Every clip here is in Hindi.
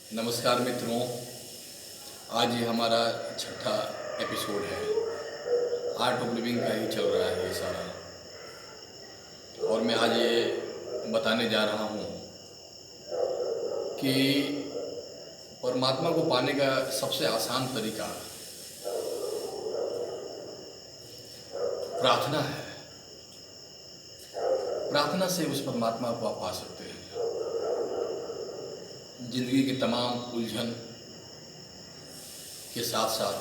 नमस्कार मित्रों, आज ये हमारा छठा एपिसोड है। आर्ट ऑफ लिविंग का ही चल रहा है ये सारा, और मैं आज ये बताने जा रहा हूँ कि परमात्मा को पाने का सबसे आसान तरीका प्रार्थना है। प्रार्थना से उस परमात्मा को आप पा सकते हैं। जिंदगी की तमाम उलझन के साथ साथ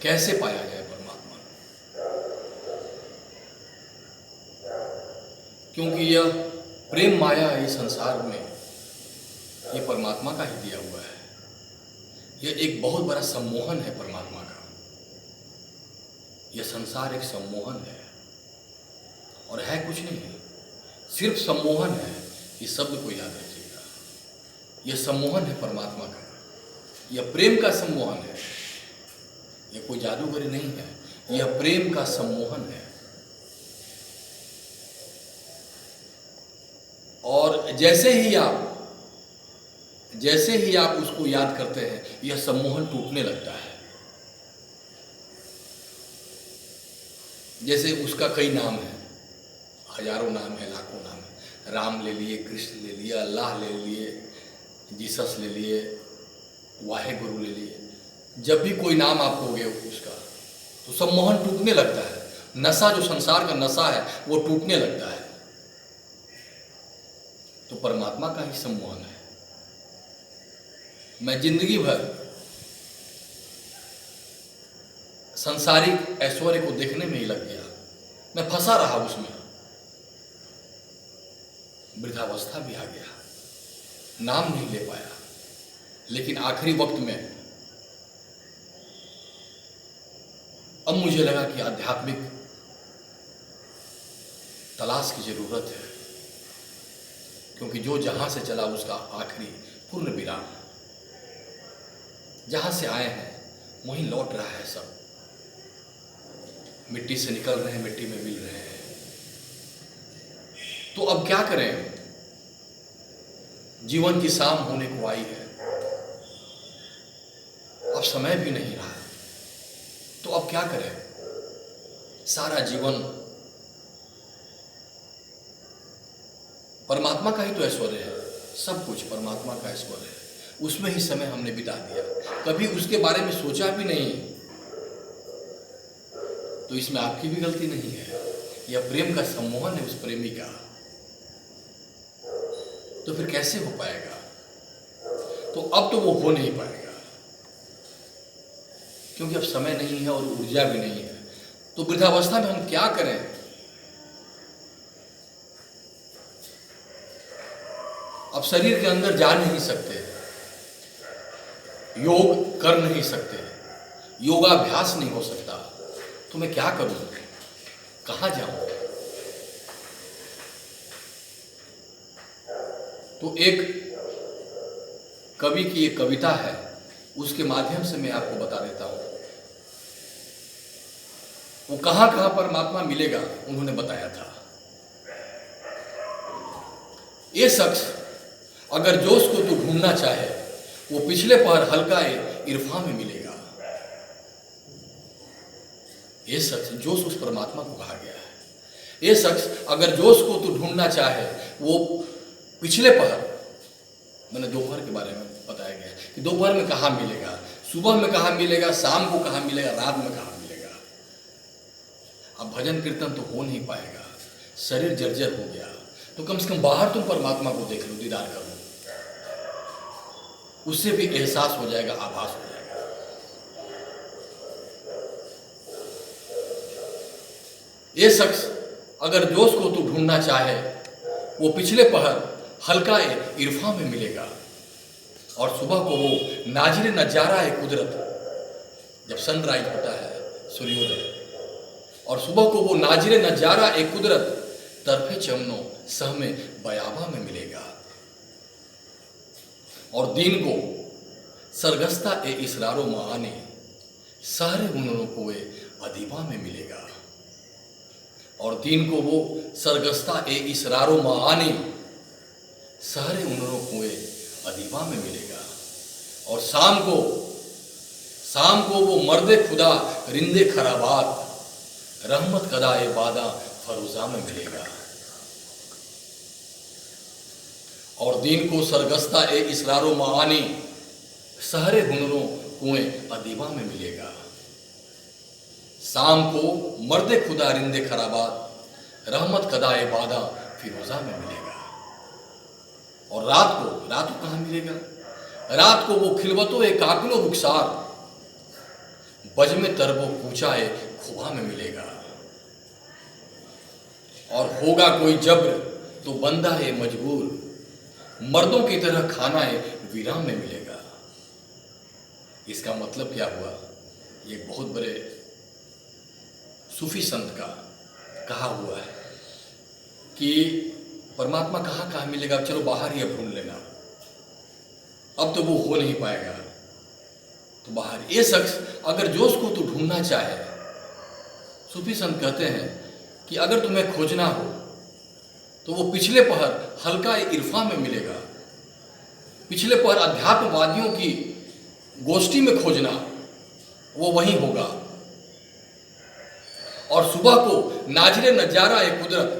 कैसे पाया जाए परमात्मा, क्योंकि यह प्रेम माया इस संसार में ये परमात्मा का ही दिया हुआ है। यह एक बहुत बड़ा सम्मोहन है परमात्मा का। यह संसार एक सम्मोहन है और है कुछ नहीं है, सिर्फ सम्मोहन है। इस शब्द को याद रखिएगा। यह सम्मोहन है परमात्मा का। यह प्रेम का सम्मोहन है। यह कोई जादूगरी नहीं है, यह प्रेम का सम्मोहन है। और जैसे ही आप उसको याद करते हैं, यह सम्मोहन टूटने लगता है। जैसे उसका कई नाम है, हजारों नाम है, लाखों नाम है। राम ले लिए, कृष्ण ले लिए, अल्लाह ले लिए, जीसस ले लिए, वाहेगुरु ले लिए। जब भी कोई नाम आप लोगे उसका, तो सम्मोहन टूटने लगता है। नशा, जो संसार का नशा है, वो टूटने लगता है। तो परमात्मा का ही सम्मोहन है। मैं जिंदगी भर सांसारिक ऐश्वर्य को देखने में ही लग गया। मैं फंसा रहा उसमें। वृद्धावस्था भी आ गया, नाम नहीं ले पाया। लेकिन आखिरी वक्त में अब मुझे लगा कि आध्यात्मिक तलाश की जरूरत है, क्योंकि जो जहां से चला उसका आखिरी पूर्ण विराम। जहां से आए हैं वहीं लौट रहा है सब। मिट्टी से निकल रहे हैं, मिट्टी में मिल रहे हैं। तो अब क्या करें? जीवन की शाम होने को आई है, अब समय भी नहीं रहा। तो अब क्या करें? सारा जीवन परमात्मा का ही तो ऐश्वर्य है। सब कुछ परमात्मा का ऐश्वर्य है। उसमें ही समय हमने बिता दिया, कभी उसके बारे में सोचा भी नहीं। तो इसमें आपकी भी गलती नहीं है। यह प्रेम का सम्मोहन है उस प्रेमी का। तो फिर कैसे हो पाएगा? तो अब तो वो हो नहीं पाएगा, क्योंकि अब समय नहीं है और ऊर्जा भी नहीं है। तो वृद्धावस्था में हम क्या करें? अब शरीर के अंदर जा नहीं सकते, योग कर नहीं सकते, योगाभ्यास नहीं हो सकता। तो मैं क्या करूं? कहां जाऊं? तो एक कवि की एक कविता है, उसके माध्यम से मैं आपको बता देता हूं। वो कहां कहां परमात्मा मिलेगा उन्होंने बताया था। ये शख्स अगर जोश को तू ढूंढना चाहे, वो पिछले पहर हल्का इरफा में मिलेगा। ये शख्स, जोश उस परमात्मा को कहा गया है। ये शख्स अगर जोश को तू ढूंढना चाहे, वो पिछले पहर, मैंने दोपहर के बारे में बताया गया कि दोपहर में कहाँ मिलेगा, सुबह में कहाँ मिलेगा, शाम को कहाँ मिलेगा, रात में कहाँ मिलेगा। अब भजन कीर्तन तो हो नहीं पाएगा, शरीर जर्जर हो गया। तो कम से कम बाहर तुम परमात्मा को देख लो, दीदार कर लो। उससे भी एहसास हो जाएगा, आभास हो जाएगा। ये शख्स अगर जोश को तू ढूंढना चाहे, वो पिछले पहर हल्का इरफा में मिलेगा। और सुबह को वो नाजिर नजारा है कुदरत, जब सनराइज होता है, सूर्योदय, और सुबह को वो नाजिर नजारा ए कुदरत तरफे चमनो सह में बयाबा में मिलेगा। और दिन को सरगस्ता ए इसरारो माने सारे हुनरों को वे अदीबा में मिलेगा। और दिन को वो सरगस्ता ए इसरारो माने सहरे हुनरों कुएं अदीबा में मिलेगा। और शाम को वो मर्दे खुदा रिंदे खराबात, रहमत कदा ए बादा फरोजा में मिलेगा। और दिन को सरगस्ता ए इसरारो मानी, सहरे हुनरों कुएं अदीबा में मिलेगा। शाम को मर्दे खुदा रिंदे खराबात, रहमत कदा ए बादा फिरोजा में मिलेगा। और रात को कहाँ मिलेगा? रात को वो खिलवतो ए काकलो रुखसार, बजमे तरबो कूचा ए खुबा में मिलेगा। और होगा कोई जब्र तो बंदा है मजबूर, मर्दों की तरह खाना है वीरान में मिलेगा। इसका मतलब क्या हुआ? ये बहुत बड़े सूफी संत का कहा हुआ है कि परमात्मा कहाँ कहाँ मिलेगा, चलो बाहर ही अब ढूंढ लेना, अब तो वो हो नहीं पाएगा, तो बाहर। ये शख्स अगर जो उसको तो ढूंढना चाहे, सूफी संत कहते हैं कि अगर तुम्हें खोजना हो तो वो पिछले पहर हल्का इरफा में मिलेगा, पिछले पहर अध्यात्मवादियों की गोष्ठी में खोजना, वो वहीं होगा। और सुबह को नाजरे नजारा ए कुदरत,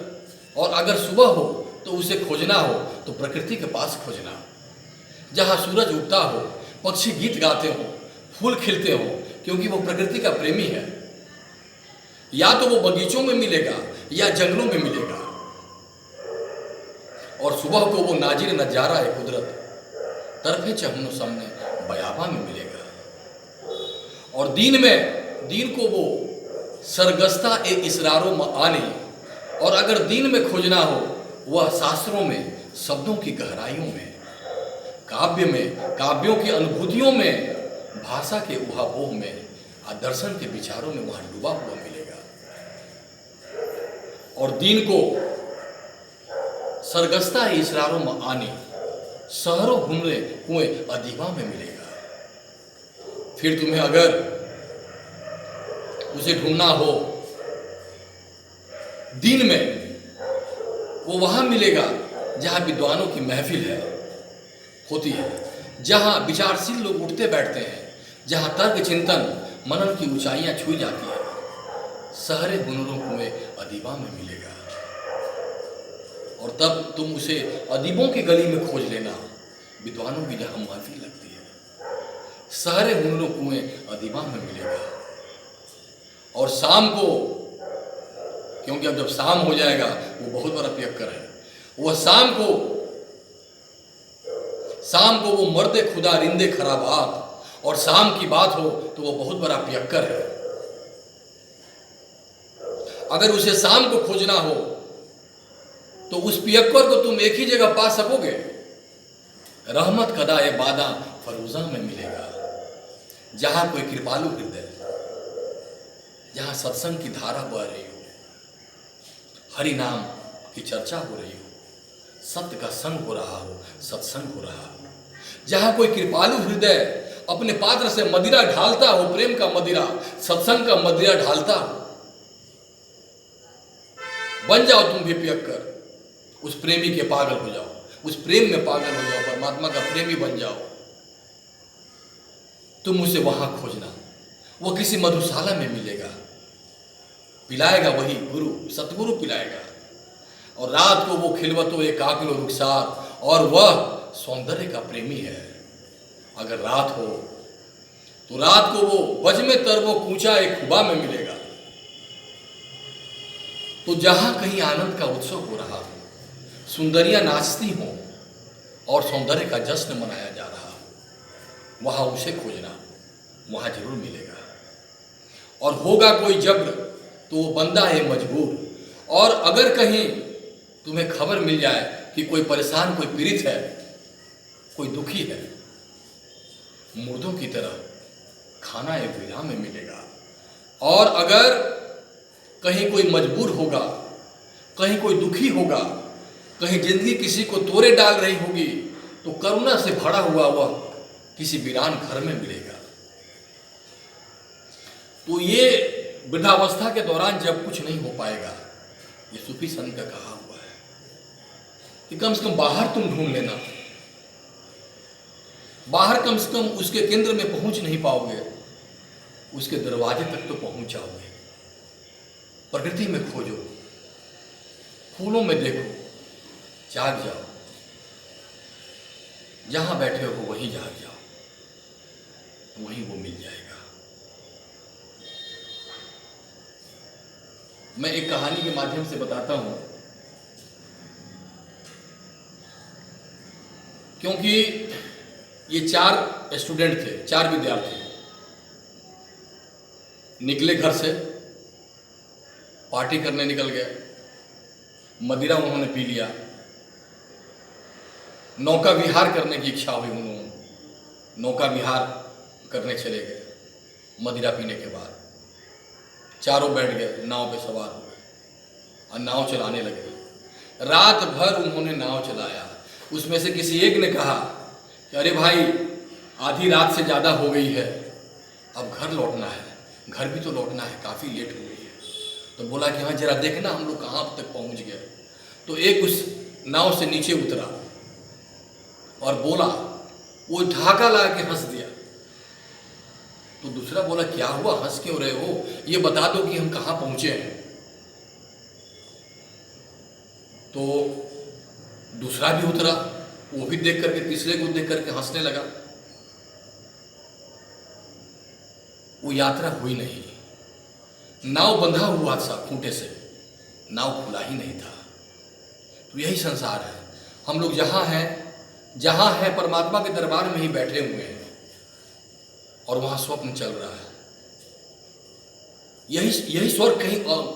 और अगर सुबह हो तो उसे खोजना हो तो प्रकृति के पास खोजना, जहाँ सूरज उगता हो, पक्षी गीत गाते हो, फूल खिलते हो, क्योंकि वो प्रकृति का प्रेमी है। या तो वो बगीचों में मिलेगा या जंगलों में मिलेगा। और सुबह को वो नाजिर नजारा है कुदरत, तरफे चहनो सामने बयाबा में मिलेगा। और दिन को वो सरगस्ता ए इसरारो आने, और अगर दिन में खोजना हो वह शास्त्रों में, शब्दों की गहराइयों में, काव्यों की अनुभूतियों में, भाषा के उहापोह में, दर्शन के विचारों में वहां डूबा हुआ मिलेगा। और दिन को सरगस्ता है इसरारों में आने, सहरों हुनरे कुएं अदीबा में मिलेगा। फिर तुम्हें अगर उसे ढूंढना हो दिन में, वो वहां मिलेगा जहां विद्वानों की महफिल होती है, जहां विचारशील लोग उठते बैठते हैं, जहां तर्क चिंतन मनन की ऊंचाइयां छुई जाती है। सहरे हुनरों कुएं अदीबा में मिलेगा। और तब तुम उसे अदीबों की गली में खोज लेना, विद्वानों की जहां महफिल लगती है। सहरे हुनरों कुएं अदीबा में मिलेगा। और शाम को, क्योंकि अब जब शाम हो जाएगा, वो बहुत बड़ा पियक्कर है, वह शाम को वो मर्दे खुदा रिंदे खराबात, और शाम की बात हो तो वो बहुत बड़ा पियक्कर है। अगर उसे शाम को खोजना हो तो उस पियक्कर को तुम एक ही जगह पा सकोगे, रहमत कदा ए बादा फरोजा में मिलेगा, जहां कोई कृपालु हृदय, जहां सत्संग की धारा बह रही हो, हरि नाम की चर्चा हो रही हो, सत्य का संग हो रहा हो, सत्संग हो रहा हो, जहां कोई कृपालु हृदय अपने पात्र से मदिरा ढालता हो, प्रेम का मदिरा, सत्संग का मदिरा ढालता हो, बन जाओ तुम भी पियक्कर, उस प्रेमी के पागल हो जाओ, उस प्रेम में पागल हो जाओ, परमात्मा का प्रेमी बन जाओ। तुम उसे वहां खोजना, वो किसी मधुशाला में मिलेगा, पिलाएगा वही गुरु, सतगुरु पिलाएगा। और रात को वो खिलवतो एक काकलो रुखसार, और वह सौंदर्य का प्रेमी है। अगर रात हो तो रात को वो बजमे तरबो कूचा एक खुबा में मिलेगा। तो जहां कहीं आनंद का उत्सव हो रहा हो, सुंदरियां नाचती हों और सौंदर्य का जश्न मनाया जा रहा हो, वहां उसे खोजना, वहां जरूर मिलेगा। और होगा कोई जब्र तो वो बंदा है मजबूर। और अगर कहीं तुम्हें खबर मिल जाए कि कोई परेशान, कोई पीड़ित है, कोई दुखी है, मुर्दों की तरह खाना एक विराम में मिलेगा। और अगर कहीं कोई मजबूर होगा, कहीं कोई दुखी होगा, कहीं जिंदगी किसी को तोड़े डाल रही होगी, तो करुणा से भरा हुआ वह किसी वीरान घर में मिलेगा। तो ये वृद्धावस्था के दौरान जब कुछ नहीं हो पाएगा, ये सूफी संत का कहा हुआ है, कि कम से कम बाहर तुम ढूंढ लेना, बाहर कम से कम उसके केंद्र में पहुंच नहीं पाओगे, उसके दरवाजे तक तो पहुंच जाओगे। प्रकृति में खोजो, फूलों में देखो, जाग जाओ, जहां बैठे हो वहीं जाग जाओ, वहीं वो मिल जाएगा। मैं एक कहानी के माध्यम से बताता हूं, क्योंकि ये 4 स्टूडेंट थे, 4 विद्यार्थी निकले घर से, पार्टी करने निकल गए, मदिरा उन्होंने पी लिया, नौका विहार करने की इच्छा हुई उन्होंने, नौका विहार करने चले गए। मदिरा पीने के बाद चारों बैठ गए, नाव पे सवार हो गए और नाव चलाने लगे। रात भर उन्होंने नाव चलाया। उसमें से किसी एक ने कहा कि अरे भाई, आधी रात से ज़्यादा हो गई है, अब घर लौटना है, घर भी तो लौटना है, काफ़ी लेट हो गई है। तो बोला कि हाँ जरा देखना हम लोग कहाँ तक पहुँच गए। तो एक उस नाव से नीचे उतरा और बोला, वो ढाका ला के हंस दिया। तो दूसरा बोला, क्या हुआ, हंस क्यों रहे हो, ये बता दो कि हम कहाँ पहुँचे हैं। तो दूसरा भी उतरा, वो भी देख करके तीसरे को देख करके हंसने लगा। वो यात्रा हुई नहीं, नाव बंधा हुआ था खूंटे से, नाव खुला ही नहीं था। तो यही संसार है, हम लोग जहाँ हैं परमात्मा के दरबार में ही बैठे हुए हैं और वहाँ स्वप्न चल रहा है। यही स्वर्ग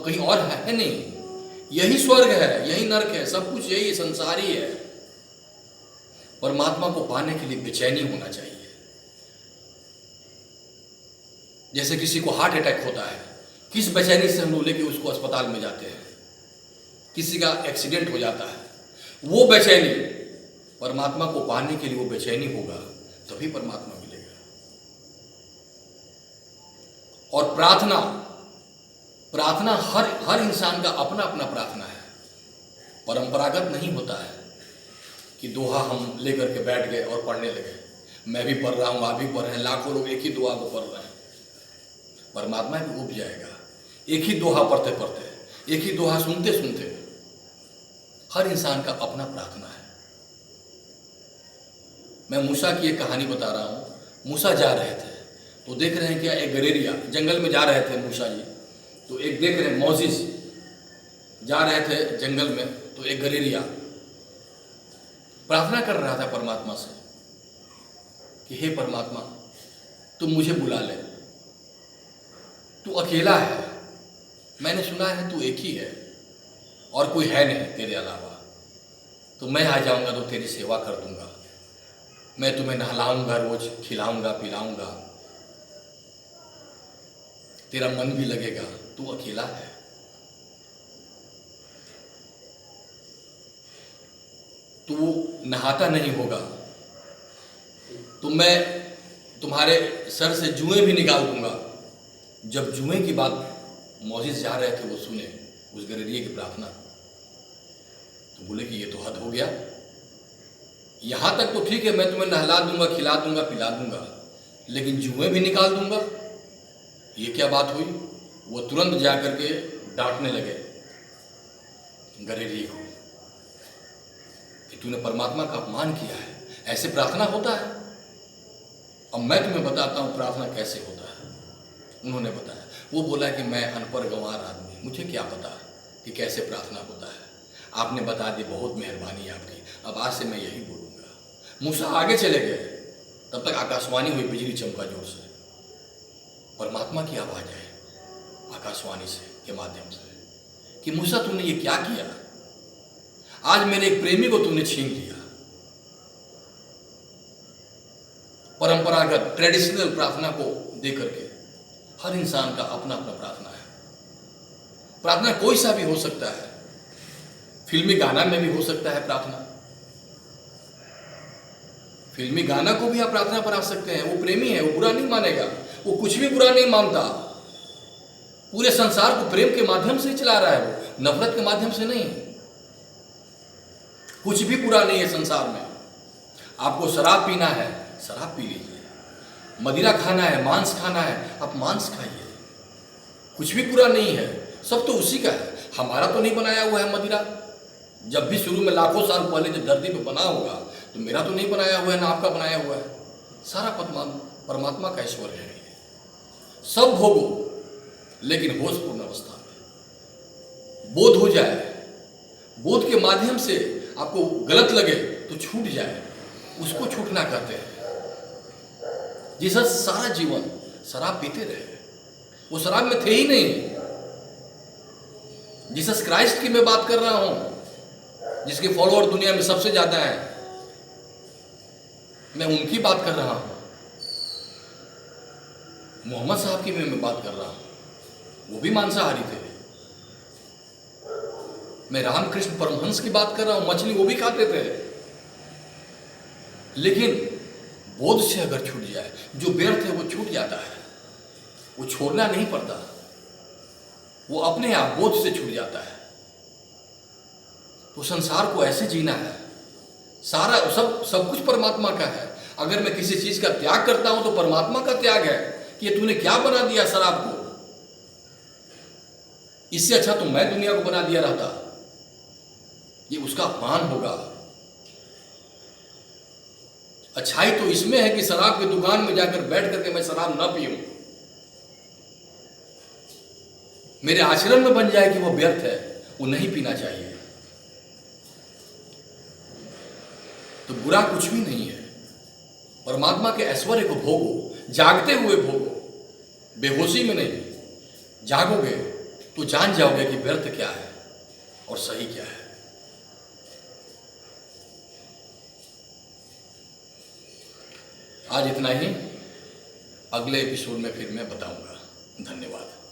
कहीं और है नहीं, यही स्वर्ग है, यही नरक है, सब कुछ यही संसार ही है। परमात्मा को पाने के लिए बेचैनी होना चाहिए। जैसे किसी को हार्ट अटैक होता है, किस बेचैनी से हम लोग लेके उसको अस्पताल में जाते हैं। किसी का एक्सीडेंट हो जाता है, वो बेचैनी, परमात्मा को पाने के लिए वो बेचैनी होगा, तभी परमात्मा मिलेगा। और प्रार्थना हर इंसान का अपना अपना प्रार्थना है, परंपरागत नहीं होता है कि दोहा हम लेकर के बैठ गए और पढ़ने लगे। मैं भी पढ़ रहा हूँ, आप भी पढ़ रहे हैं, लाखों लोग एक ही दोहा को पढ़ रहे हैं। परमात्मा भी उब जाएगा एक ही दोहा पढ़ते पढ़ते, एक ही दोहा सुनते सुनते। हर इंसान का अपना प्रार्थना है। मैं मूसा की एक कहानी बता रहा हूँ। मूसा जा रहे थे तो देख रहे हैं क्या, एक गरेरिया, जंगल में जा रहे थे मूसा जी, तो एक देख रहे हैं मोजिस जा रहे थे जंगल में, तो एक गरेरिया प्रार्थना कर रहा था परमात्मा से कि हे परमात्मा, तुम मुझे बुला ले, तू अकेला है, मैंने सुना है तू एक ही है और कोई है नहीं तेरे अलावा, तो मैं आ जाऊंगा तो तेरी सेवा कर दूंगा, मैं तुम्हें नहलाऊंगा, रोज खिलाऊंगा पिलाऊंगा, तेरा मन भी लगेगा, तू अकेला है। तू नहाता नहीं होगा तो मैं तुम्हारे सर से जुएं भी निकाल दूंगा। जब जुएं की बात मोजिस जा रहे थे वो सुने उस गरेरिये की प्रार्थना, तो बोले कि ये तो हद हो गया, यहां तक तो ठीक है, मैं तुम्हें नहला दूंगा, खिला दूंगा, पिला दूंगा, लेकिन जुएं भी निकाल दूंगा, ये क्या बात हुई। वो तुरंत जा करके डांटने लगे गरेरिये को कि तूने परमात्मा का अपमान किया है, ऐसे प्रार्थना होता है। अब मैं तुम्हें बताता हूं प्रार्थना कैसे होता है। उन्होंने बताया, वो बोला कि मैं अनपढ़ गंवार आदमी, मुझे क्या पता कि कैसे प्रार्थना होता है, आपने बता दी, बहुत मेहरबानी आपकी, अब आज से मैं यही बोलूँगा। मूसा आगे चले गए, तब तक आकाशवाणी हुई, बिजली चमका जोर से, परमात्मा की आवाज़ आई आकाशवाणी से के माध्यम से कि मूसा तूने ये क्या किया, आज मेरे एक प्रेमी को तूने छीन लिया। परंपरागत ट्रेडिशनल प्रार्थना को देकर के हर इंसान का अपना अपना प्रार्थना है। प्रार्थना कोई सा भी हो सकता है, फिल्मी गाना में भी हो सकता है प्रार्थना, फिल्मी गाना को भी आप प्रार्थना पर आ सकते हैं। वो प्रेमी है, वो बुरा नहीं मानेगा, वो कुछ भी बुरा नहीं मानता, पूरे संसार को प्रेम के माध्यम से चला रहा है, वो नफरत के माध्यम से नहीं। कुछ भी बुरा नहीं है संसार में। आपको शराब पीना है, शराब पी लीजिए। मदिरा खाना है, मांस खाना है, आप मांस खाइए। कुछ भी बुरा नहीं है, सब तो उसी का है। हमारा तो नहीं बनाया हुआ है मदिरा। जब भी शुरू में लाखों साल पहले जब धरती पे बना होगा तो मेरा तो नहीं बनाया हुआ है, ना आपका बनाया हुआ है। सारा परमात्मा का ऐश्वर्य है। सब भोगो, लेकिन होशपूर्ण अवस्था में। बोध हो जाए, बोध के माध्यम से आपको गलत लगे तो छूट जाए, उसको छूटना कहते हैं। जीसस सारा जीवन शराब पीते रहे, वो शराब में थे ही नहीं। जीसस क्राइस्ट की मैं बात कर रहा हूं, जिसके फॉलोअर दुनिया में सबसे ज्यादा हैं, मैं उनकी बात कर रहा हूं। मोहम्मद साहब की मैं बात कर रहा हूं, वो भी मांसाहारी थे। मैं रामकृष्ण परमहंस की बात कर रहा हूं, मछली वो भी खाते थे। लेकिन बोध से अगर छूट जाए, जो व्यर्थ है वो छूट जाता है, वो छोड़ना नहीं पड़ता, वो अपने आप बोध से छूट जाता है। तो संसार को ऐसे जीना है, सारा सब कुछ परमात्मा का है। अगर मैं किसी चीज का त्याग करता हूं तो परमात्मा का त्याग है कि ये तूने क्या बना दिया शराब को, इससे अच्छा तो मैं दुनिया को बना दिया रहता। ये उसका अपमान होगा। अच्छाई तो इसमें है कि शराब की दुकान में जाकर बैठ करके मैं शराब ना पीऊं, मेरे आचरण में बन जाए कि वो व्यर्थ है, वो नहीं पीना चाहिए। तो बुरा कुछ भी नहीं है। परमात्मा के ऐश्वर्य को भोगो, जागते हुए भोगो, बेहोशी में नहीं। जागोगे तो जान जाओगे कि व्यर्थ क्या है और सही क्या है। आज इतना ही, अगले एपिसोड में फिर मैं बताऊंगा। धन्यवाद।